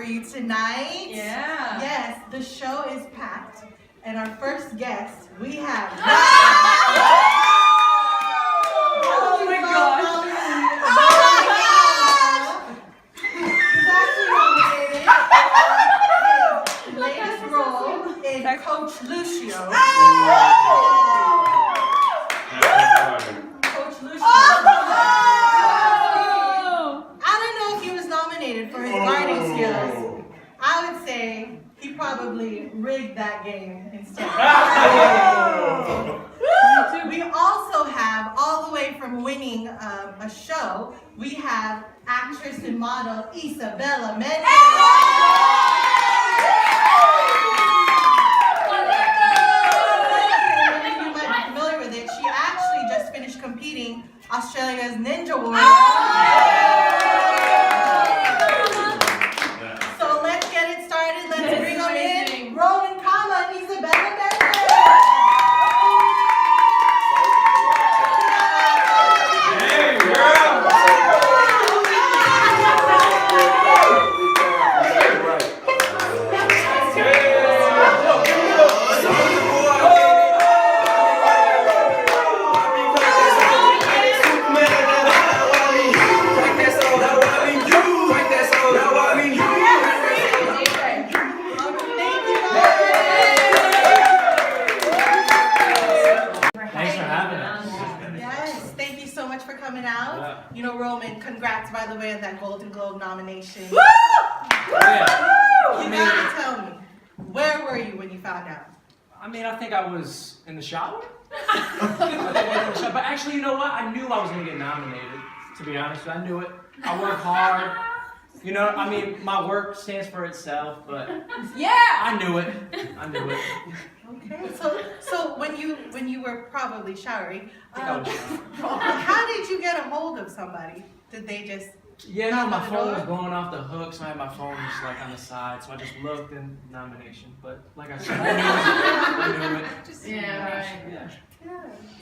you tonight. Yeah. Yes, the show is packed. And our first guest, we have... Oh my gosh. His latest role in Coach Lucio. Coach Lucio. I don't know if he was nominated for his guarding skills. I would say he probably rigged that game instead. We also have, all the way from winning a show, we have actress and model Isabella Mendez. You might be familiar with it. She actually just finished competing Australia's Ninja Warrior. So let's get it started. Let's bring them in. Roman, Kama, and Isabella Mendez. You know, Roman, congrats, by the way, on that Golden Globe nomination. Woo! Woo! You gotta tell me, where were you when you found out? I mean, I think I was in the shower. But actually, you know what? I knew I was going to get nominated, to be honest. I knew it. I work hard. You know, I mean, my work stands for itself, but yeah, I knew it. I knew it. Okay, so when you were probably showering, how did you get a hold of somebody? Did they just? Yeah, no, my phone was blowing off the hook, so I had my phone just like on the side, so I just looked in nomination. But like I said, I knew it. Yeah.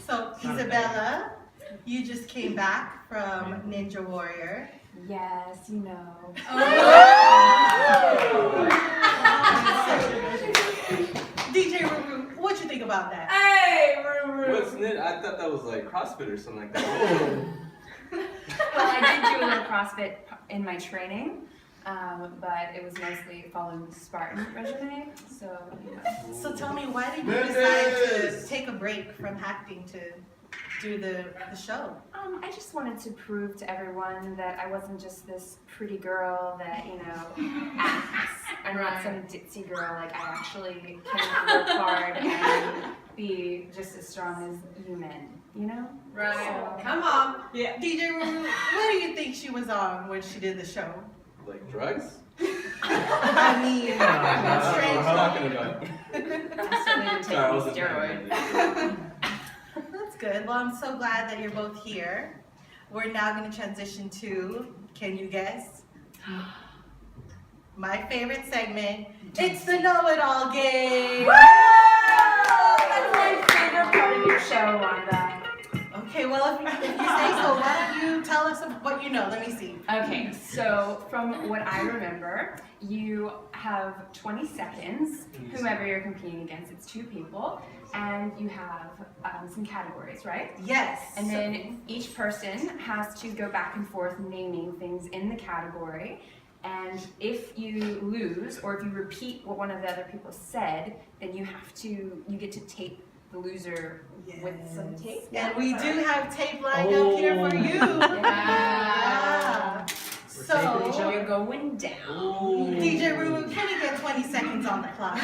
So Isabella, you just came back from Ninja Warrior. Yes, you know. DJ Ruru, what you think about that? Hey, Ruru. What's it? I thought that was like CrossFit or something like that. Well, I did do a little CrossFit in my training, but it was mostly following the Spartan regimen. So, you know. So tell me, why did you decide to take a break from acting to do the show? I just wanted to prove to everyone that I wasn't just this pretty girl that, you know, acts. I'm not some ditzy girl. Like, I actually can work hard and be just as strong as you men, you know? Right. So, come on. Yeah. DJ Ruru, what do you think she was on when she did the show? Like drugs? I mean, strange. Sorry, I wasn't steroid. That's good. Well, I'm so glad that you're both here. We're now going to transition to, can you guess? My favorite segment, it's the know-it-all game. that's my favorite part of your show, Wanda. Okay, well, if you say so, why don't you tell us what you know? Let me see. Okay, so from what I remember, you have 20 seconds, whomever you're competing against, it's 2 people, and you have some categories, right? Yes. And then each person has to go back and forth naming things in the category, and if you lose, or if you repeat what one of the other people said, then you get to tape the loser with some tape. And we do have tape lined up here for you. Yeah. So you're going down. DJ Ruru, can we get 20 seconds on the clock?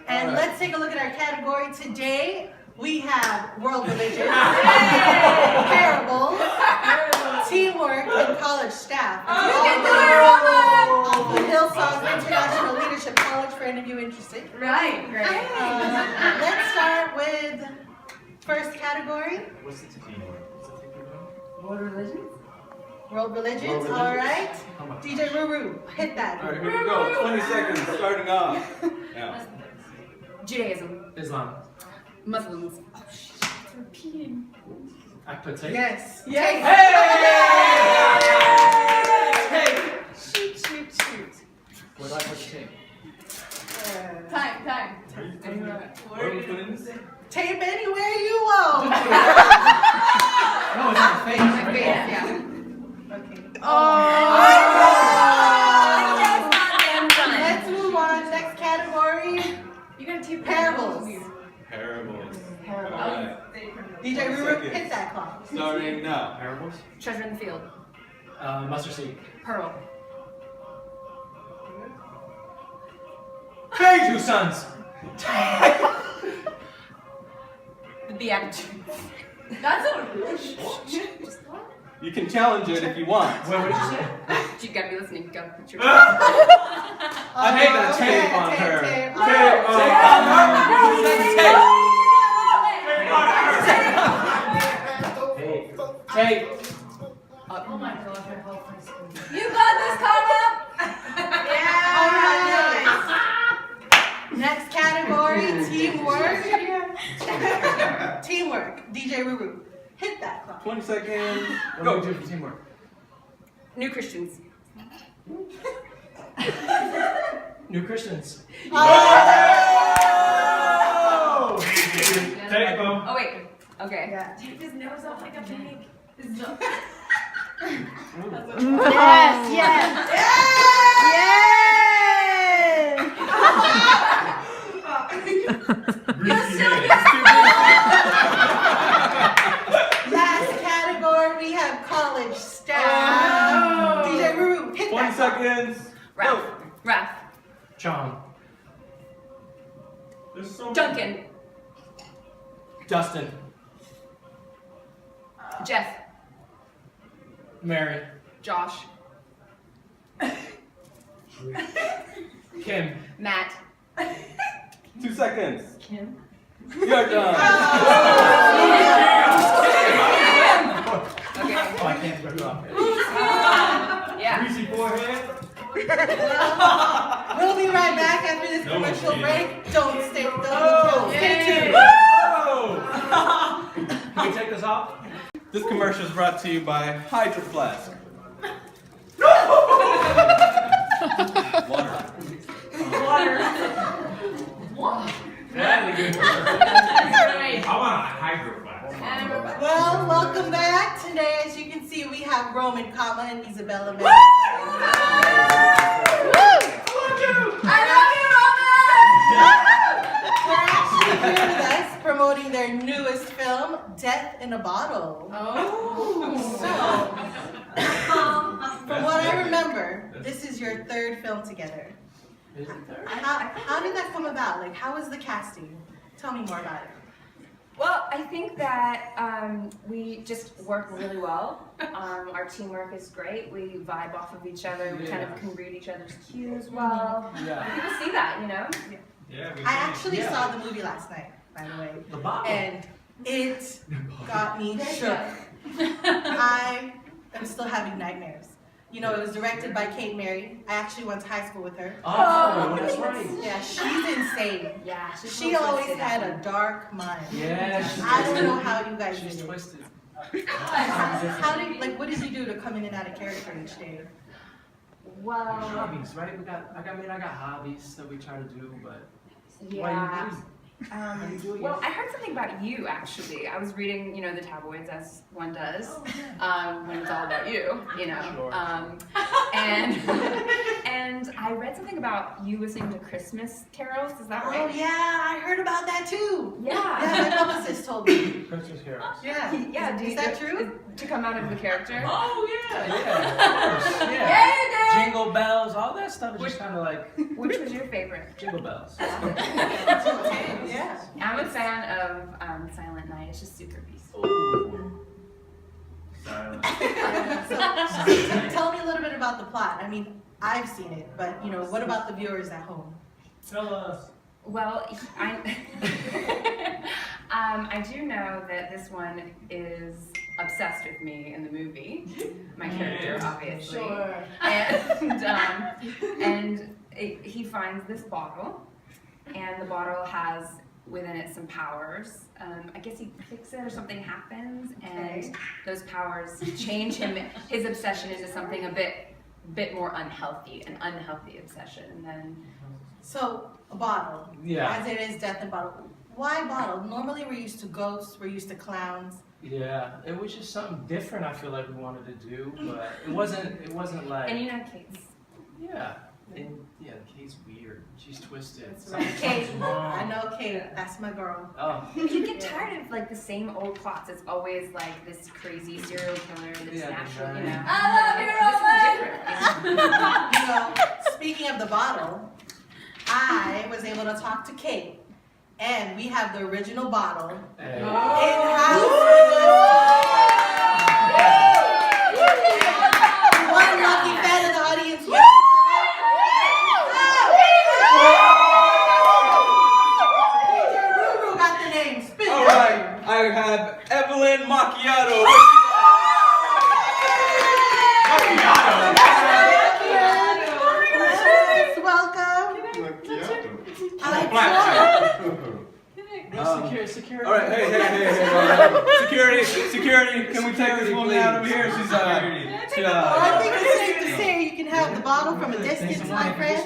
And let's take a look at our category today. We have world religion, parables, teamwork, and college staff. All the Hillsong International Leadership College for any of you interested. Right, great. Let's start with first category. What's the teamwork? World religion? World religions, all right. DJ Ruru, hit that. All right, here we go. 20 seconds, starting off. Now. Judaism. Islam. Muslims. Oh shit, it's repeating. I put tape. Yes. Yes. Hey! Shoot. What do I put the tape? Time. Where are we putting this? Tape anywhere you want. No, it's on the face, right? Yeah. Okay. Oh! Let's move on. Next category. You gotta take Parables. Parables. Parables. Alright. DJ Ruru, hit that clock. Starting now. Parables? Treasure in the field. Mustard seed. Pearl. Two sons. The Beatitudes. That's a. You can challenge it if you want. What did you say? You gotta be listening. You gotta put your. I hate that tape on her. Tape. Tape on her. Tape. Oh my gosh, I hope I school. You got this, Carla? All right. Next category, teamwork. Teamwork. DJ Ruru, hit that clock. 20 seconds. Go do for teamwork. New Christians. New Christians. Oh! Tape them. Oh wait. Okay. Yeah. Take his nose off like a pig. Yes, yes. Last category, we have college staff. DJ Ruru, hit 20 that clock. seconds. Ralph. Ralph. John. There's so Duncan. Dustin. Jeff. Mary. Josh. Kim. Matt. 2 seconds. Kim? You're done. Okay. Oh, I can't rip it off. Yeah. Greasy forehead. We'll be right back after this commercial break. Don't stay tuned. Can we take this off? This commercial is brought to you by Hydro Flask. Water. That's a good word. I want a hydro flask. Well, welcome back. Today, as you can see, we have Roman, Kama, and Isabella. I love They're actually here with us promoting their newest film, Death in a Bottle. So, from what I remember, this is your third film together. Is it there? How did that come about? Like, how was the casting? Tell me more about it. Well, I think that we just work really well. Our teamwork is great. We vibe off of each other. We kind of can read each other's cues well. Yeah. People see that, you know? Yeah, I actually saw the movie last night, by the way, The bottle. and it got me shook. I am still having nightmares. You know, it was directed by Kate Mary. I actually went to high school with her. Oh, that's right. Yeah, she's insane. Yeah. She always had a dark mind. Yeah, I don't know how you guys she's did it. twisted. How did, like, what did you do to come in and out of character each day? Well, Hobbies, right? I got hobbies that we try to do, but yeah. how do you do it? Well, I heard something about you actually. I was reading, you know, the tabloids as one does, when it's all about you, you know. Sure. And I read something about you listening to Christmas carols. Is that Oh right? yeah, I heard about that too. Yeah. Yeah, my publicist told me. Christmas carols. Yeah. Yeah. Is that true? To come out of the character. Oh yeah, of course. Yeah. Yeah, Jingle bells, all that stuff is just kind of like Which was your favorite? jingle bells. Yeah. I'm a fan of Silent Night. It's just super peaceful. Silent. So tell me a little bit about the plot. I mean, I've seen it, but you know, what about the viewers at home? Tell us. Well, I do know that this one is obsessed with me in the movie. My character, obviously. Sure. And he finds this bottle, and the bottle has within it some powers. I guess he picks it or something happens, and those powers change him, his obsession into something a bit bit more unhealthy, an unhealthy obsession than. So, a bottle. Yeah. As it is death and bottle. Why bottle? Normally we're used to ghosts, we're used to clowns. Yeah, it was just something different. I feel like we wanted to do, but it wasn't like. And you know Kate's. Yeah, and yeah, Kate's weird. She's twisted. That's right. Kate, I know Kate. That's my girl. Oh. You get tired of like the same old plots. It's always like this crazy serial killer that's Yeah, natural, right. you know. I love you, Roland. You know, speaking of the bottle, I was able to talk to Kate, and we have the original bottle Hey. in-house. One lucky fan in the audience. Who got the name? Spit it. All right, I have Evelyn Macchiato. Welcome. I like Security. All right, hey. Security, can we take this woman out of here? She's Well, I think it's safe to say you can have the bottle from a distance, my friend.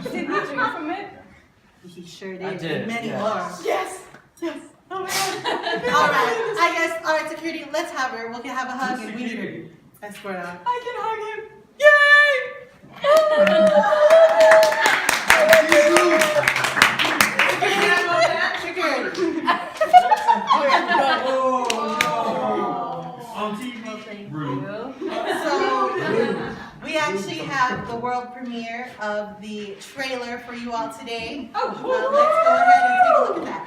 Did you drink from it? He sure did. I did, And many yes. more. Yes. Yes. Oh my God. All right. All right, security. Let's have her. We can have a hug and we need her. Escort out. I can hug him. Security. On TV. So we actually have the world premiere of the trailer for you all today. Let's go ahead and take a look at that.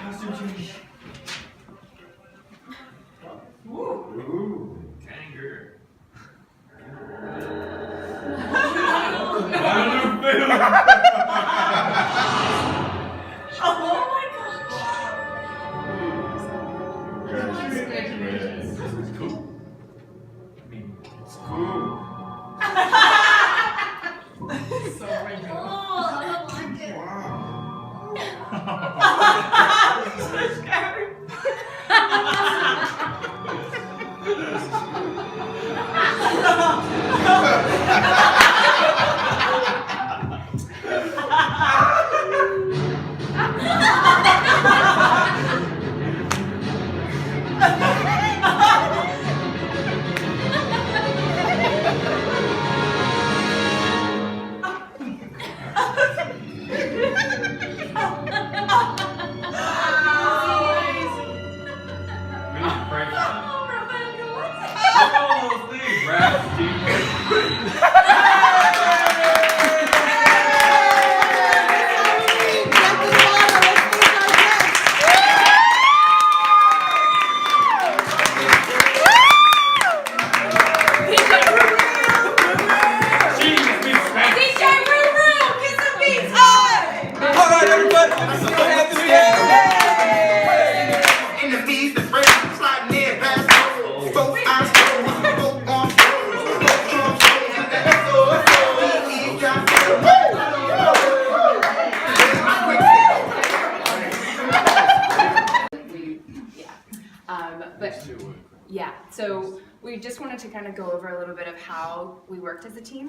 But yeah, so we just wanted to kind of go over a little bit of how we worked as a team.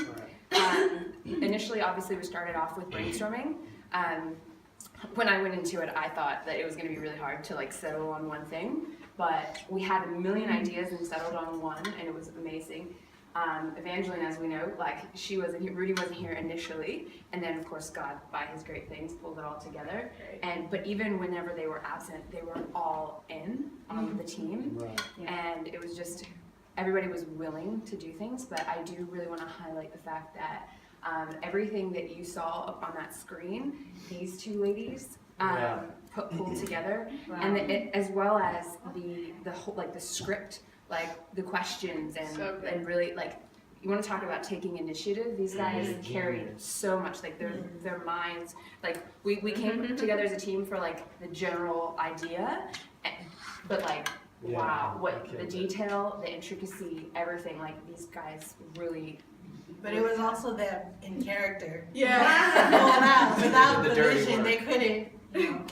Initially, obviously, we started off with brainstorming. When I went into it, I thought that it was going to be really hard to like settle on one thing, but we had a million ideas and settled on one, and it was amazing. Evangeline, as we know, like Rudy wasn't here initially, and then of course God, by His great things, pulled it all together. But even whenever they were absent, they were all in on the team, and it was just everybody was willing to do things. But I do really want to highlight the fact that everything that you saw up on that screen, these two ladies pulled together, and as well as the whole like the script. Like the questions and really like you want to talk about taking initiative. These guys carried so much, like their minds. Like we came together as a team for like the general idea, but like wow, what the detail, the intricacy, everything. Like these guys really. But it was also them in character. Yeah. Without the vision, they couldn't.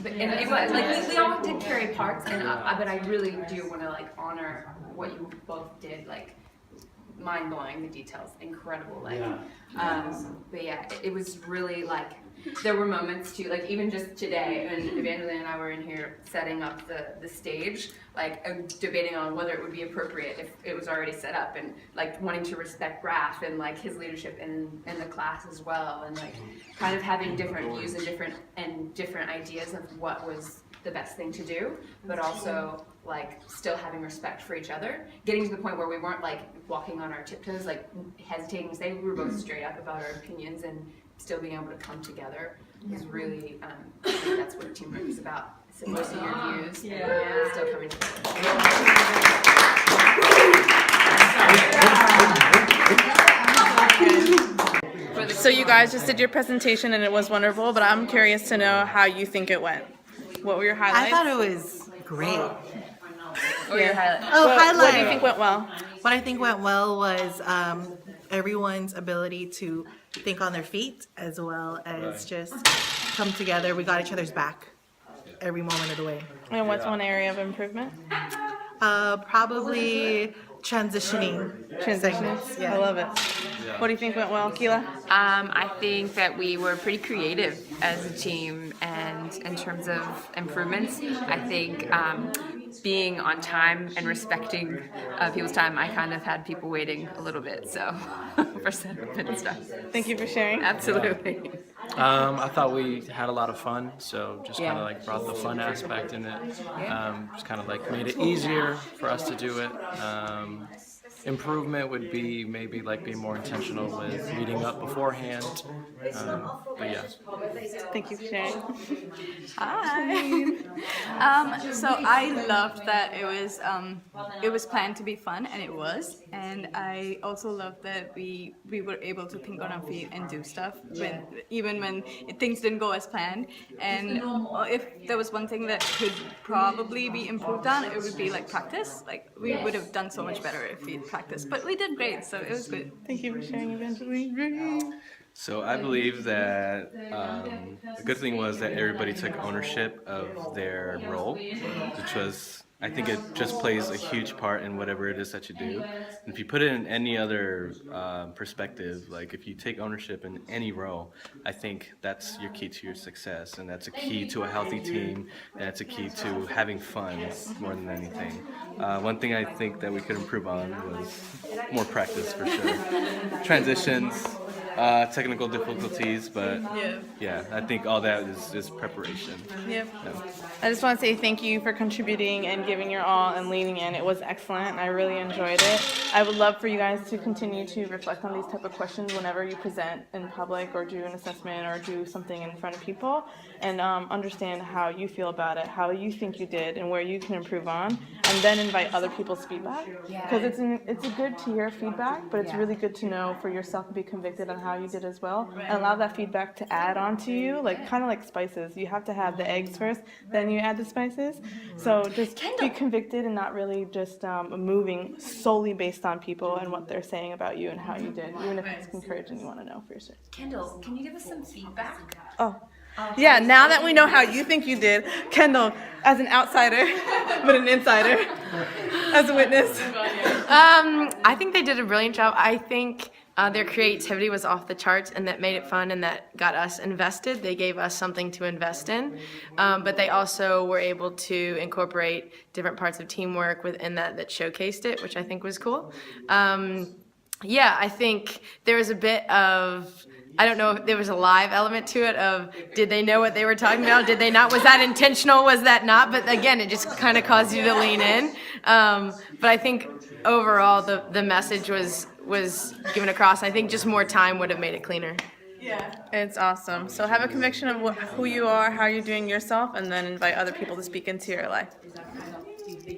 But and it was like we all did carry parts, and but I really do want to like honor what you both did. Like mind-blowing, the details, incredible, like, but yeah, it was really like, there were moments too, like even just today, when Evangeline and I were in here setting up the stage, like debating on whether it would be appropriate if it was already set up, and like wanting to respect Raph and like his leadership in the class as well, and like kind of having different views and different ideas of what was the best thing to do, but also like still having respect for each other, getting to the point where we weren't like walking on our tiptoes, like hesitating to say. We were both straight up about our opinions and still being able to come together is really, I think that's what teamwork is about. So voicing your views and still coming together. So you guys just did your presentation and it was wonderful, but I'm curious to know how you think it went. What were your highlights? I thought it was great. What were your highlights? What do you think went well? What I think went well was everyone's ability to think on their feet, as well as just come together. We got each other's back every moment of the way. And what's one area of improvement? Probably transitioning. Transitions. Yeah. I love it. What do you think went well, Keela? I think that we were pretty creative as a team, and in terms of improvements, I think being on time and respecting people's time, I kind of had people waiting a little bit, so for setup and stuff. Thank you for sharing. Absolutely. I thought we had a lot of fun, so just kind of like brought the fun aspect in it. Just kind of like made it easier for us to do it. Improvement would be maybe like being more intentional with meeting up beforehand. But yeah. Thank you for sharing. Hi. So I loved that it was planned to be fun, and it was. And I also loved that we were able to think on our feet and do stuff even when things didn't go as planned. And if there was one thing that could probably be improved on, it would be like practice. Like we would have done so much better if we'd practiced. But we did great, so it was good. Thank you for sharing, Evangeline. So I believe that the good thing was that everybody took ownership of their role, which was, I think it just plays a huge part in whatever it is that you do. And if you put it in any other perspective, like if you take ownership in any role, I think that's your key to your success, and that's a key to a healthy team, and it's a key to having fun more than anything. One thing I think that we could improve on was more practice for sure. Transitions, technical difficulties, but yeah, I think all that is preparation. Yep. I just want to say thank you for contributing and giving your all and leaning in. It was excellent, and I really enjoyed it. I would love for you guys to continue to reflect on these type of questions whenever you present in public or do an assessment or do something in front of people, and understand how you feel about it, how you think you did, and where you can improve on, and then invite other people's feedback. Because it's good to hear feedback, but it's really good to know for yourself to be convicted on how you did as well, and allow that feedback to add on to you, like kind of like spices. You have to have the eggs first, then you add the spices. So just be convicted and not really just moving solely based on people and what they're saying about you and how you did, even if it's encouraging you want to know for yourself. Kendall, can you give us some feedback? Oh. Yeah, now that we know how you think you did, Kendall, as an outsider, but an insider, as a witness. I think they did a brilliant job. I think their creativity was off the charts, and that made it fun, and that got us invested. They gave us something to invest in, but they also were able to incorporate different parts of teamwork within that showcased it, which I think was cool. Yeah, I think there was a bit of, I don't know if there was a live element to it of, did they know what they were talking about? Did they not? Was that intentional? Was that not? But again, it just kind of caused you to lean in. But I think overall the message was given across. I think just more time would have made it cleaner. Yeah, it's awesome. So have a conviction of who you are, how you're doing yourself, and then invite other people to speak into your life.